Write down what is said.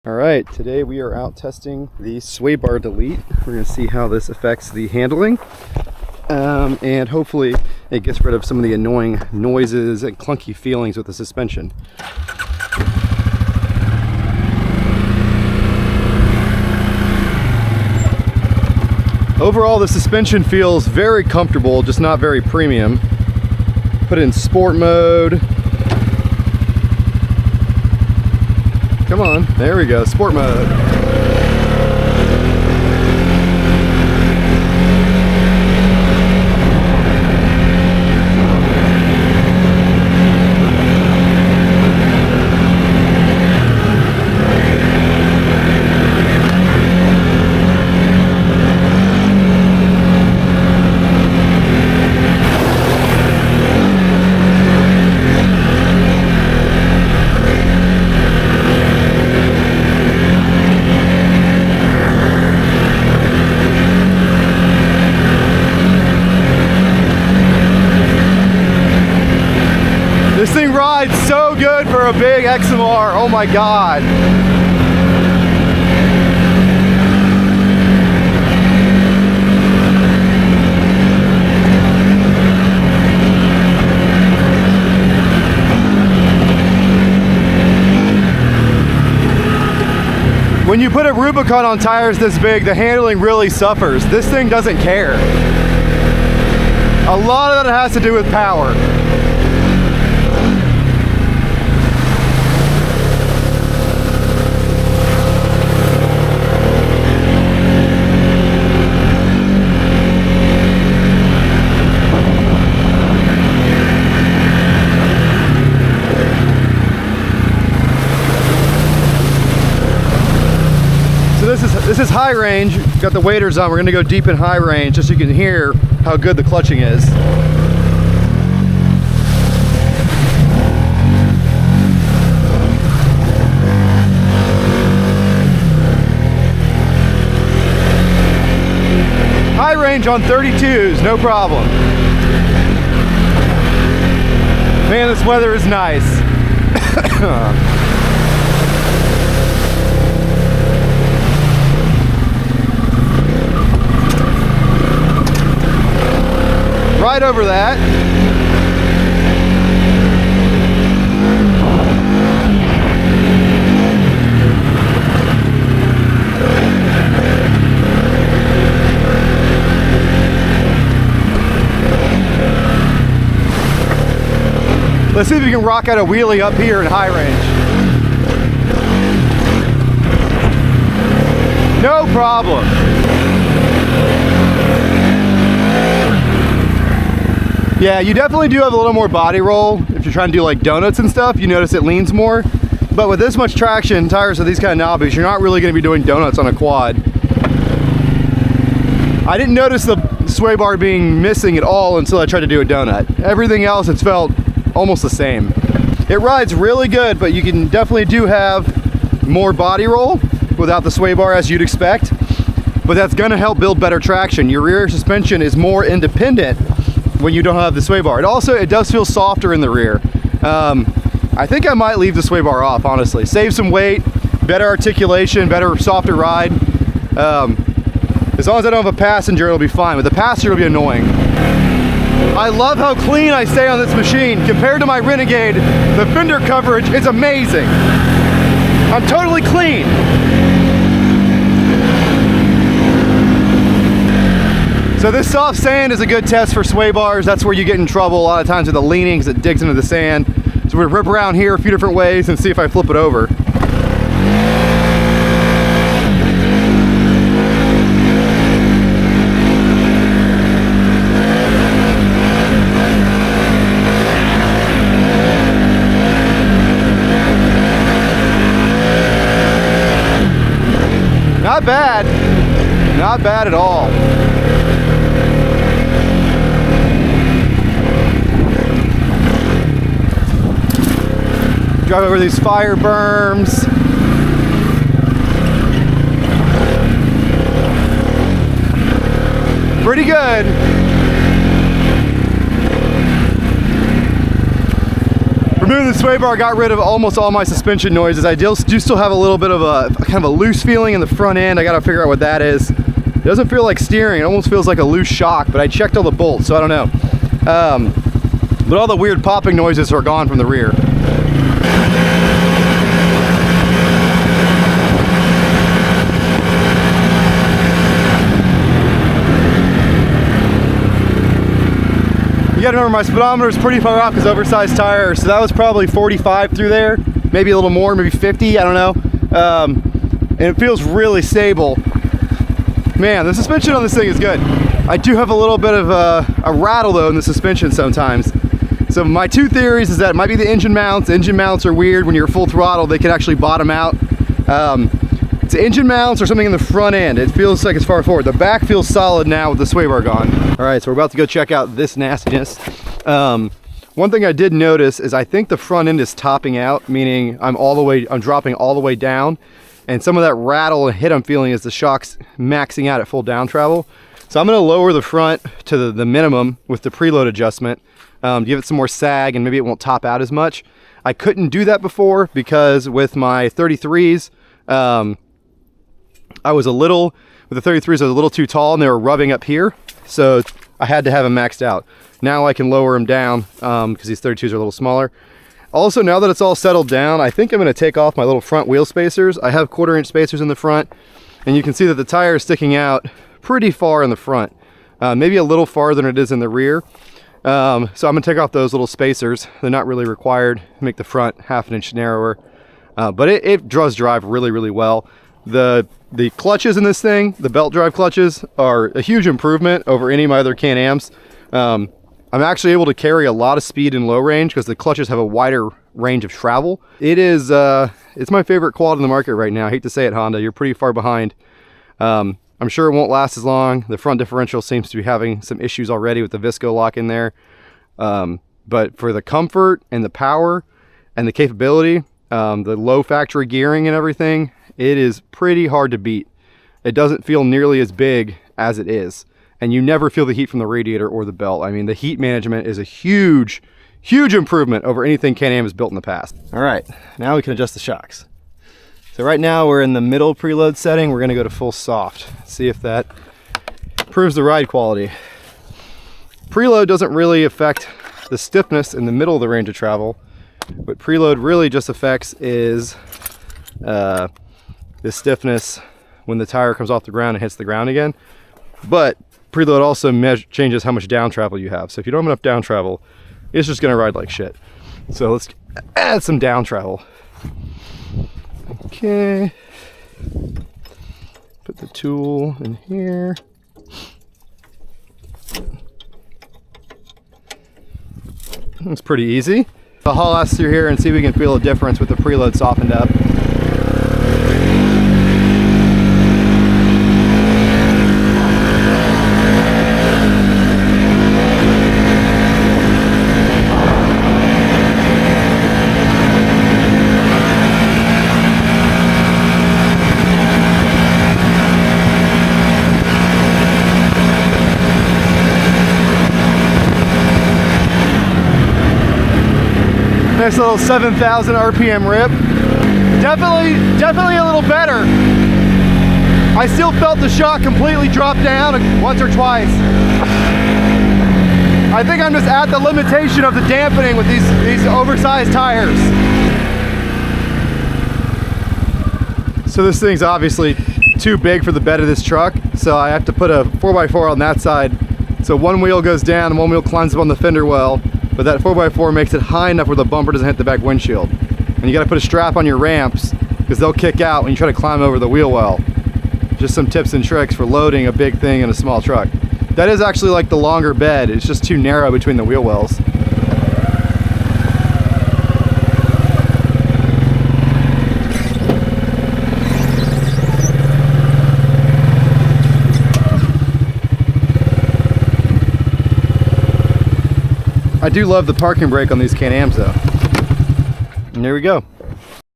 All right, today we are out testing the sway bar delete. We're going to see how this affects the handling, and hopefully it gets rid of some of the annoying noises and clunky feelings with the suspension. Overall, the suspension feels very comfortable, just not very premium. Put it in sport mode. Come on, there we go, sport mode. This thing rides so good for a big XMR, oh my God. When you put a Rubicon on tires this big, the handling really suffers. This thing doesn't care. A lot of that has to do with power. This is high range. Got the waders on. We're going to go deep in high range just so you can hear how good the clutching is. High range on 32s, no problem. Man, this weather is nice. Right over that. Let's see if we can rock out a wheelie up here in high range. No problem. Yeah, you definitely do have a little more body roll. If you're trying to do like donuts and stuff, you notice it leans more. But with this much traction, tires are these kind of knobbies, you're not really going to be doing donuts on a quad. I didn't notice the sway bar being missing at all until I tried to do a donut. Everything else, it's felt almost the same. It rides really good, but you can definitely do have more body roll without the sway bar as you'd expect. But that's going to help build better traction. Your rear suspension is more independent when you don't have the sway bar. It does feel softer in the rear. I think I might leave the sway bar off, honestly. Save some weight, better articulation, better, softer ride. As long as I don't have a passenger, it'll be fine. With the passenger, it'll be annoying. I love how clean I stay on this machine. Compared to my Renegade, the fender coverage is amazing. I'm totally clean. So this soft sand is a good test for sway bars. That's where you get in trouble a lot of times with the leaning because it digs into the sand. So we're gonna rip around here a few different ways and see if I flip it over. Not bad. Not bad at all. Drive over these fire berms. Pretty good. Removing the sway bar got rid of almost all my suspension noises. I do still have a little bit of a kind of a loose feeling in the front end. I gotta figure out what that is. It doesn't feel like steering, it almost feels like a loose shock, but I checked all the bolts, so I don't know. But all the weird popping noises are gone from the rear. You gotta remember my speedometer is pretty far off because oversized tires, so that was probably 45 through there, maybe a little more, maybe 50, I don't know. And it feels really stable. Man, the suspension on this thing is good. I do have a little bit of a rattle though in the suspension sometimes. So my two theories is that it might be the engine mounts. Engine mounts are weird when you're full throttle, they can actually bottom out. It's engine mounts or something in the front end. It feels like it's far forward. The back feels solid now with the sway bar gone. All right, so we're about to go check out this nastiness. One thing I did notice is I think the front end is topping out, meaning I'm dropping all the way down. And some of that rattle and hit I'm feeling is the shock's maxing out at full down travel. So I'm gonna lower the front to the minimum with the preload adjustment, give it some more sag and maybe it won't top out as much. I couldn't do that before because with my 33s, with the 33s, I was a little too tall and they were rubbing up here. So I had to have them maxed out. Now I can lower them down because these 32s are a little smaller. Also, now that it's all settled down, I think I'm going to take off my little front wheel spacers. I have 1/4 inch spacers in the front, and you can see that the tire is sticking out pretty far in the front, maybe a little farther than it is in the rear. So I'm going to take off those little spacers. They're not really required to make the front 1/2 inch narrower, but it does drive really, really well. The clutches in this thing, the belt drive clutches, are a huge improvement over any of my other Can-Ams. I'm actually able to carry a lot of speed in low range because the clutches have a wider range of travel. It's my favorite quad in the market right now. I hate to say it, Honda, you're pretty far behind. I'm sure it won't last as long. The front differential seems to be having some issues already with the Visco lock in there. But for the comfort and the power and the capability, the low factory gearing and everything, it is pretty hard to beat. It doesn't feel nearly as big as it is. And you never feel the heat from the radiator or the belt. I mean, the heat management is a huge, huge improvement over anything Can-Am has built in the past. All right, now we can adjust the shocks. So right now we're in the middle preload setting. We're gonna go to full soft. See if that improves the ride quality. Preload doesn't really affect the stiffness in the middle of the range of travel. What preload really just affects is the stiffness when the tire comes off the ground and hits the ground again. But preload also changes how much down travel you have. So if you don't have enough down travel, it's just gonna ride like shit. So let's add some down travel. Okay. Put the tool in here. It's pretty easy. I'll haul us through here and see if we can feel a difference with the preload softened up. Nice little 7,000 RPM rip. Definitely a little better. I still felt the shock completely drop down once or twice. I think I'm just at the limitation of the dampening with these oversized tires. So this thing's obviously too big for the bed of this truck, so I have to put a 4x4 on that side. So one wheel goes down and one wheel climbs up on the fender well. But that 4x4 makes it high enough where the bumper doesn't hit the back windshield. And you gotta put a strap on your ramps because they'll kick out when you try to climb over the wheel well. Just some tips and tricks for loading a big thing in a small truck. That is actually like the longer bed. It's just too narrow between the wheel wells. I do love the parking brake on these Can-Ams though. And there we go.